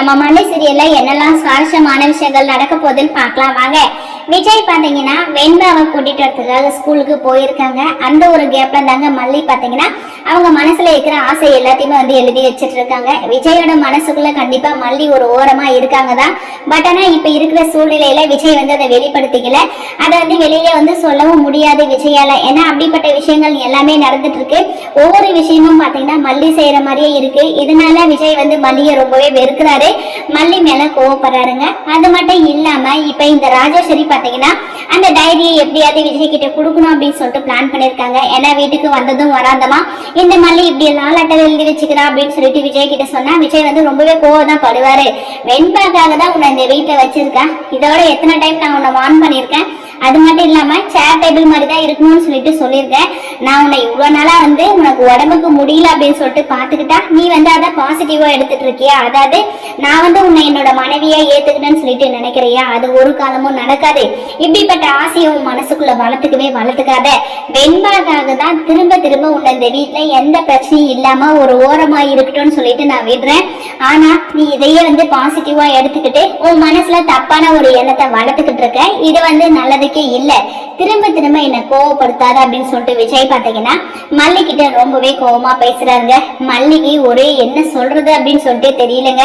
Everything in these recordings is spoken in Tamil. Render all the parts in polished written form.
நம்ம மல்லி சீரியல்ல என்னெல்லாம் சுவாரஸ்யமான விஷயங்கள் நடக்க போகுதுன்னு பார்க்கலாம் வாங்க. விஜய் பாத்தீங்கன்னா வெண்பாவை கூட்டிட்டு வரதுக்காக ஸ்கூலுக்கு போயிருக்காங்க. அந்த ஒரு கேப்ல தாங்க மல்லி பாத்தீங்கன்னா அவங்க மனசுல இருக்கிற ஆசை எல்லாத்தையுமே எழுதி வச்சிட்டு இருக்காங்க. விஜயோட மனசுக்குள்ள கண்டிப்பா மல்லி ஒரு ஓரமா இருக்காங்க தான். பட் ஆனா இப்ப இருக்கிற சூழ்நிலையில விஜய் அதை வெளிப்படுத்திக்கல. அதை வெளியில சொல்லவும் முடியாது விஜயால. ஏன்னா அப்படிப்பட்ட விஷயங்கள் எல்லாமே நடந்துட்டு இருக்கு. ஒவ்வொரு விஷயமும் பாத்தீங்கன்னா மல்லி செய்யற மாதிரியே இருக்கு. இதனால விஜய் மல்லியை ரொம்பவே வெறுக்கிறாரு. மல்லி மேல கோவப்படுறாருங்க. அது மட்டும் இல்லாம இப்ப இந்த ராஜேஸ்வரி பாத்தீங்கன்னா அந்த டைரியை எப்படியாவது விஜய் கிட்ட கொடுக்கணும் அப்படின்னு சொல்லிட்டு பிளான் பண்ணிருக்காங்க. ஏன்னா வீட்டுக்கு வந்ததும் வராதமா இந்த மல்லி இப்படி நாலட்டை எழுதி வச்சுக்கிறா அப்படின்னு சொல்லிட்டு விஜய் கிட்ட சொன்னா விஜய் ரொம்பவே கோவம் தான் படுவாரு. வெண்பாக்காக தான் உன்னை இந்த வீட்டை வச்சிருக்கேன். இதோட எத்தனை டைம் நான் உன்னை வார்ன் பண்ணிருக்கேன். அது மட்டும் இல்லாம சேர் டேபிள் மாதிரி தான் இருக்கணும்னு சொல்லிட்டு சொல்லியிருக்கேன். நான் உன்னை இவ்வளவு நாளா உனக்கு உடம்புக்கு முடியல அப்படின்னு சொல்லிட்டு பாத்துக்கிட்டா நீ அதை பாசிட்டிவா எடுத்துட்டு இருக்கியா? அதாவது நான் உன்னை என்னோட மனைவியா ஏத்துக்கிட்டேன்னு சொல்லிட்டு நினைக்கிறியா? அது ஒரு காலமும் நடக்காது. இப்படிப்பட்ட ஆசையை உன் மனசுக்குள்ள வளர்த்துக்காத. வெண்பாக்காக தான் திரும்ப திரும்ப உன்னை இந்த வீட்டுல எந்த பிரச்சனையும் இல்லாம ஒரு ஓரமா இருக்கட்டும்னு சொல்லிட்டு நான் விடுறேன். ஆனா நீ இதையே பாசிட்டிவா எடுத்துக்கிட்டு உன் மனசுல தப்பான ஒரு எண்ணத்தை வளர்த்துக்கிட்டு இருக்க. இது நல்லது இல்ல. திரும்ப திரும்ப என்ன கோவப்படுத்தாத அப்படின்னு சொல்லிட்டு விஜய் பாத்தீங்கன்னா மல்லி கிட்ட ரொம்பவே கோவமா பேசுறாருங்க. மல்லிக்கு ஒரே என்ன சொல்றது அப்படின்னு சொல்லிட்டு தெரியலங்க.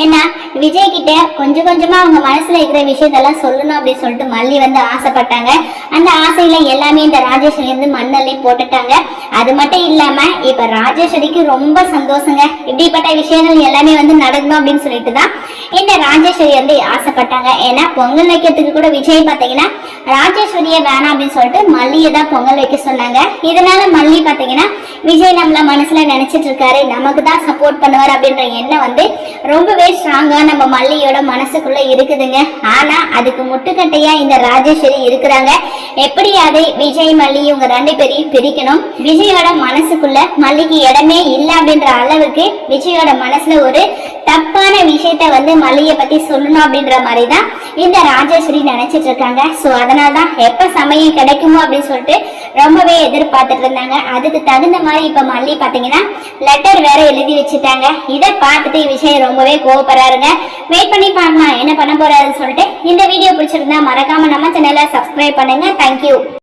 ஏன்னா விஜய் கிட்ட கொஞ்சம் கொஞ்சமா அவங்க மனசுல இருக்கிற விஷயத்தெல்லாம் சொல்லணும் அப்படின்னு சொல்லிட்டு மல்லி ஆசைப்பட்டாங்க. அந்த ஆசையில எல்லாமே இந்த ராஜேஸ்வரி மண்ணல்லி போட்டுட்டாங்க. அது மட்டும் இல்லாம இப்ப ராஜேஸ்வரிக்கு ரொம்ப சந்தோஷங்க. இப்படிப்பட்ட விஷயங்கள் எல்லாமே நடக்கணும் அப்படின்னு சொல்லிட்டு தான் இந்த ராஜேஸ்வரி ஆசைப்பட்டாங்க. ஏன்னா பொங்கல் வைக்கிறதுக்கு கூட விஜய் பாத்தீங்கன்னா ராஜேஸ்வரிய வேணாம் அப்படின்னு சொல்லிட்டு மல்லியை தான் பொங்கல் வைக்க சொன்னாங்க. இதனால மல்லி பாத்தீங்கன்னா விஜய் நம்மள மனசுல நினைச்சிட்டு இருக்காரு, நமக்கு தான் சப்போர்ட் பண்ணுவார் அப்படின்ற எண்ணம் ரொம்பவே ஸ்ட்ராங்கா நம்ம மல்லியோட மனசுக்குள்ள இருக்குதுங்க. ஆனா அதுக்கு முட்டுக்கட்டையா இந்த ராஜேஸ்வரி இருக்கிறாங்க. எப்படியாவது விஜய் மல்லி இவங்க ரெண்டு பேரையும் பிரிக்கணும். விஜயோட மனசுக்குள்ள மல்லிக்கு இடமே இல்லை அப்படின்ற அளவுக்கு விஜயோட மனசுல ஒரு தப்பான விஷயத்த மல்லியை பத்தி சொல்லணும் அப்படின்ற மாதிரி தான் இந்த ராஜேஸ்வரி நினைச்சிட்டு இருக்காங்க. சோ அதனாலதான் எப்ப சமயம் கிடைக்குமோ அப்படின்னு சொல்லிட்டு ரொம்பவே எதிர்பார்த்துட்டு இருந்தாங்க. அதுக்கு தகுந்த மாதிரி இப்ப மல்லி பாத்தீங்கன்னா லெட்டர் வேற எழுதி வச்சுட்டாங்க. இதை பார்த்துட்டு விஜய் ரொம்பவே கோவப்படுறாருங்க. வெயிட் பண்ணி பார்க்கலாம் என்ன பண்ண போறாருன்னு சொல்லிட்டு. இந்த வீடியோ பிடிச்சிருந்தா மறக்காம நம்ம சேனலை சப்ஸ்கிரைப் பண்ணுங்க. தேங்க்யூ.